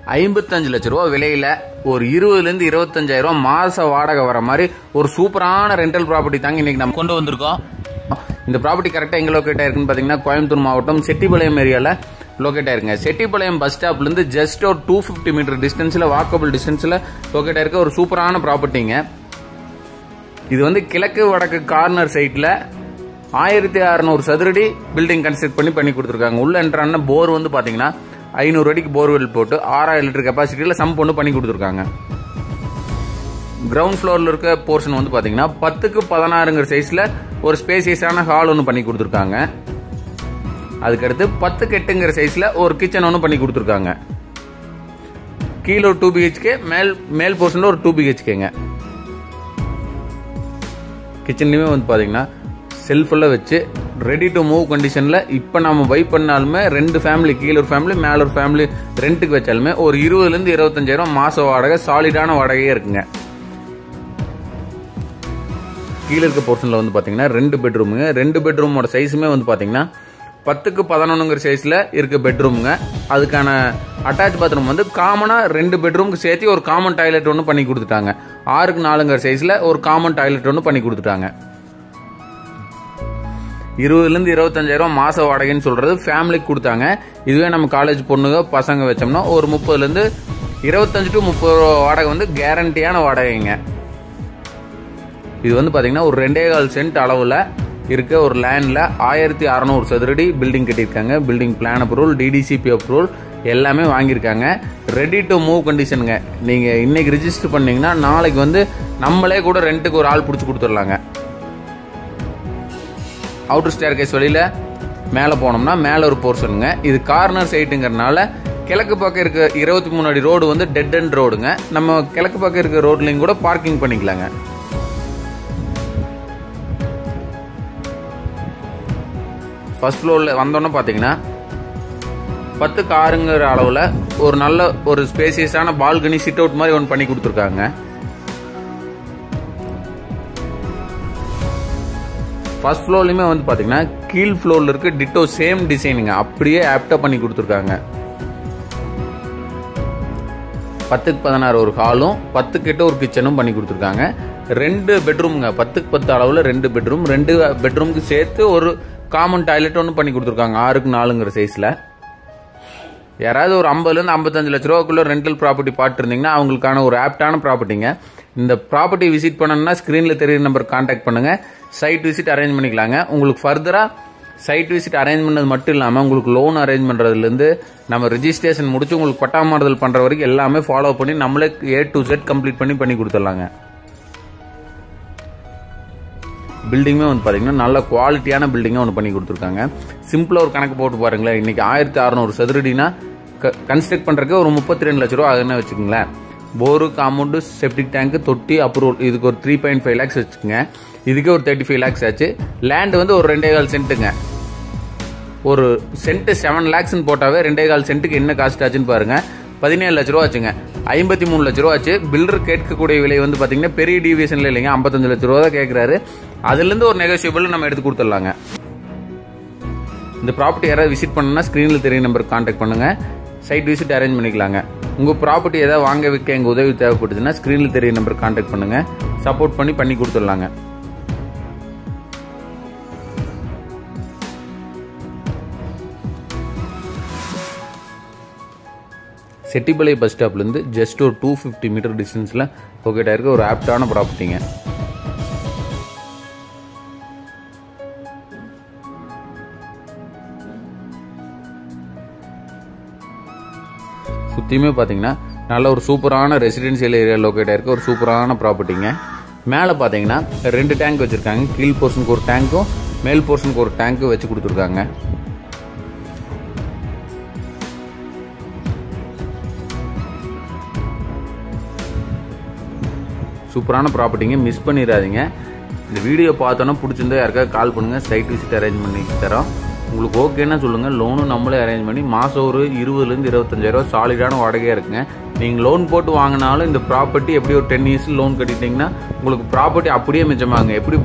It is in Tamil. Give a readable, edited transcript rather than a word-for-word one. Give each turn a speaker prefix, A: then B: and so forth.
A: 55 லட்ச ரூபா விலையில ஒரு 20 ல இருந்து 25,000 மாச வாடகை வர மாதிரி ஒரு சூப்பரான ரெண்டல் ப்ராப்பர்ட்டி தாங்க இன்னைக்கு நம்ம கொண்டு வந்திருக்கோம். இந்த ப்ராப்பர்ட்டி கரெக்டா எங்க லொகேட் ஆயிருக்குன்னு பாத்தீங்கன்னா கோயம்புத்தூர் மாவட்டம் செட்டிபாளையம் ஏரியால லொகேட் ஆயிருங்க. செட்டிபாளையம் பஸ் ஸ்டாப்ல இருந்து ஜஸ்ட் ஒரு 250 மீட்டர் டிஸ்டன்ஸ்ல வாக்கபிள் டிஸ்டன்ஸ்ல லொகேட் ஆயிருக்க ஒரு சூப்பரான ப்ராப்பர்ட்டிங்க. இது வந்து கிழக்கு வடக்கு கார்னர் சைட்ல 1600 சதுரடி பில்டிங் கன்ஸ்ட்ரக்ட் பண்ணி கொடுத்துருக்காங்க. உள்ள என்ட்ரான போர் வந்து பாத்தீங்கன்னா 500 அடிக்கு போர்வெல் போட்டு 6000 லிட்டர் கெப்பாசிட்டியில சம் பண்ணி கொடுத்துருக்காங்க. கிரவுண்ட் ஃப்ளோர்ல இருக்க போர்ஷன் வந்து பாத்தீங்கன்னா 10க்கு 16ங்கிற சைஸ்ல ஒரு ஸ்பேசியஸான ஹால் ஒன்று பண்ணி கொடுத்துருக்காங்க. அதுக்கடுத்து 10க்கு 8ங்கிற சைஸ்ல ஒரு கிச்சன் ஒன்று பண்ணி கொடுத்துருக்காங்க. கீழே ஒரு 2 BHK, மேல் போர்ஷன்ல ஒரு 2 BHKங்க. கிச்சன்லயுமே வந்து பாத்தீங்கன்னா செல்ஃபெல்லாம் வச்சு ரெடி டு மூவ் கண்டிஷன்ல இப்ப நாம பை பண்ணாலுமே 2 ஃபேமிலி, கீழே ஒரு ஃபேமிலி மேல ஒரு ஃபேமிலி ரெண்டுக்கு வச்சாலுமே ஒரு 20 ல இருந்து 25,000 மாச வாடகை சாலிடான வாடகையே இருக்குங்க. கீழே இருக்க போர்ஷன்ல வந்து பாத்தீங்கன்னா 2 பெட்ரூமுங்க. 2 பெட்ரூமோட சைஸுமே வந்து பாத்தீங்கன்னா 10க்கு 11ங்கிற சைஸ்ல இருக்க பெட்ரூமுங்க. அதுக்கான அட்டாச் பாத்ரூம் வந்து காமனா 2 பெட்ரூமுக்கு சேர்த்து ஒரு காமன் டாய்லெட் ஒன்று பண்ணி கொடுத்துட்டாங்க. 6க்கு 4ங்கிற சைஸ்ல ஒரு காமன் டாய்லெட் ஒன்று பண்ணி கொடுத்துட்டாங்க. 20 ல இருந்து 25,000 மாச வாடகைன்னு சொல்றது ஃபேமிலிக்கு கொடுத்தாங்க. இதுவே நம்ம காலேஜ் பொண்ணுங்க பசங்க வச்சோம்னா ஒரு 30 ல இருந்து 25 டு 30 வாடகை வந்து கேரண்டியான வாடகைங்க. இது வந்து பாத்தீங்கன்னா ஒரு 2.25 சென்ட் அளவுல இருக்க ஒரு லேண்ட்ல 1600 சதுரடி பில்டிங் கட்டியிருக்காங்க. Building plan approval, DDCP approval எல்லாமே வாங்கியிருக்காங்க. ரெடி டு மூவ் கண்டிஷனுங்க. நீங்க இன்னைக்கு ரிஜிஸ்டர் பண்ணீங்கன்னா நாளைக்கு வந்து நம்மளே கூட ரெண்டுக்கு ஒரு ஆள் பிடிச்சி கொடுத்துடலாங்க. அவுட்டர் ஸ்டேர் கேஸ் வழியில மேல போனோம்னா மேல ஒரு போர்ஷனுங்க. இது கார்னர் சைட்டுங்கிறதுனால கிழக்கு பக்கம் இருக்க 23 அடி ரோடு வந்து டெட் அண்ட் ரோடுங்க. நம்ம கிழக்கு பக்கம் இருக்க ரோட்லையும் கூட பார்க்கிங் பண்ணிக்கலாங்க. ஃபர்ஸ்ட் ஃப்ளோர்ல வந்தோன்னு பாத்தீங்கன்னா 10க்கு 6ங்கிற அளவுல ஒரு நல்ல ஒரு ஸ்பேசியஸான பால்கனி சிட் அவுட் மாதிரி ஒன்று பண்ணி கொடுத்துருக்காங்க. ஃபர்ஸ்ட் ஃப்ளோர்லயுமே வந்து பாத்தீங்கன்னா கீழ் ஃப்ளோர்ல இருக்க டிட்டோ சேம் டிசைனுங்க அப்படியே ஆப்டா பண்ணி கொடுத்துருக்காங்க. 10க்கு 16 ஒரு ஹாலும் 10க்கு 8 ஒரு கிச்சனும் பண்ணி கொடுத்துருக்காங்க. 2 பெட்ரூமுங்க. 10க்கு 10 அளவுல 2 பெட்ரூம், 2 பெட்ரூமுக்கு சேர்த்து ஒரு காமன் டாய்லெட் ஒன்று பண்ணி கொடுத்துருக்காங்க 6க்கு 4ங்கிற சைஸ்ல. யாராவது ஒரு 50 ல இருந்து 55 லட்ச ரூபாய்க்குள்ள ரெண்டல் ப்ராப்பர்ட்டி பார்த்து இருந்தீங்கன்னா அவங்களுக்கான ஒரு ஆப்டான ப்ராப்பர்ட்டிங்க. இந்த ப்ராப்பர்ட்டி விசிட் பண்ணணும்னா ஸ்கிரீன்ல தெரியுற நம்பர் கான்டாக்ட் பண்ணுங்க. சைட் விசிட் அரேஞ்ச் பண்ணிக்கலாங்க. உங்களுக்கு ஃபர்தரா சைட் விசிட் அரேஞ்ச் பண்ணது மட்டும் இல்லாம உங்களுக்கு லோன் அரேஞ்ச் பண்றதுல இருந்து நம்ம ரெஜிஸ்ட்ரேஷன் முடிச்சு உங்களுக்கு பட்டா மாறுதல் பண்ற வரைக்கும் எல்லாமே ஃபாலோ பண்ணி நம்மளே A to Z கம்ப்ளீட் பண்ணி கொடுத்துடலாங்க. பில்டிங்குமே வந்து பாத்தீங்கன்னா நல்ல குவாலிட்டியான பில்டிங்கா ஒன்று பண்ணி கொடுத்துருக்காங்க. சிம்பிளா ஒரு கணக்கு போட்டு பாருங்களேன். இன்னைக்கு 1600 சதுரடினா கன்ஸ்ட்ரக்ட் பண்றதுக்கு ஒரு 32 லட்ச ரூபா ஆகுதுன்னு வச்சுக்கோங்களேன். போரு, காம்பவுண்டு, செப்டிக் டேங்க், தொட்டி, அப்ரூவல் இதுக்கு ஒரு 3.5 lakhs வச்சுக்கோங்க. இதுக்கே ஒரு 35 lakhs ஆச்சு. லேண்ட் வந்து ஒரு 2.25 சென்ட்டுங்க. ஒரு சென்ட் 7 lakhs போட்டாவே 2.25 சென்ட்டுக்கு என்ன காஸ்ட் ஆச்சுன்னு பாருங்க. 17 லட்ச ரூபா ஆச்சுங்க. 53 லட்ச ரூபா ஆச்சு. பில்டர் கேட்கக்கூடிய விலை வந்து பாத்தீங்கன்னா பெரிய டிவியேஷன்ல இல்லைங்க, 55 லட்ச ரூபா தான் கேட்கிறாரு. அதுல இருந்து ஒரு நெகோசியபிள் நம்ம எடுத்து கொடுத்துடலாங்க. இந்த ப்ராப்பர்ட்டி யாராவது விசிட் பண்ணணும்னா ஸ்கிரீன்ல தெரிய நம்பருக்கு கான்டாக்ட் பண்ணுங்க. சைட் விசிட் அரேஞ்ச் பண்ணிக்கலாங்க. உங்க ப்ராப்பர்ட்டி ஏதாவது வாங்க விற்க எங்க உதவி தேவைப்படுதுன்னா ஸ்கிரீன்ல தெரிய நம்பருக்கு கான்டாக்ட் பண்ணுங்க. சப்போர்ட் பண்ணி கொடுத்துடலாங்க. செட்டிபாளையம் பஸ் ஸ்டாப்ல இருந்து ஜஸ்ட் ஒரு 250 மீட்டர் டிஸ்டன்ஸ்ல லொகேட் ஆயிருக்க ஒரு ஆப்டான ப்ராப்பர்ட்டிங்க. சுத்தியுமே பாத்தீங்கன்னா நல்ல ஒரு சூப்பரான ரெசிடென்சியல் ஏரியா லொகேட் ஆயிருக்க ஒரு சூப்பரான ப்ராப்பர்ட்டிங்க. மேல பாத்தீங்கன்னா 2 டேங்க் வச்சிருக்காங்க. கீழ் போர்ஷனுக்கு ஒரு டேங்க்கும் மேல் போர்ஷனுக்கு ஒரு டேங்க்கும் வச்சு கொடுத்துருக்காங்க. சூப்பரான ப்ராப்பர்ட்டிங்க, மிஸ் பண்ணிடாதீங்க. இந்த வீடியோ பார்த்தோன்னா பிடிச்சிருந்தா யாருக்காவது கால் பண்ணுங்க. சைட் விசிட் அரேஞ்ச் பண்ணி தரோம். உங்களுக்கு ஓகேன்னா சொல்லுங்க. லோனும் நம்மளே அரேஞ்ச் பண்ணி மாசம் ஒரு 20 ல இருந்து 25,000 சாலிடான வாடகையா இருக்குங்க. நீங்க லோன் போட்டு வாங்கினாலும் இந்த ப்ராப்பர்ட்டி எப்படி ஒரு 10 years லோன் கட்டிட்டீங்கன்னா உங்களுக்கு ப்ராப்பர்ட்டி அப்படியே மிச்சமாகுங்க. எப்படி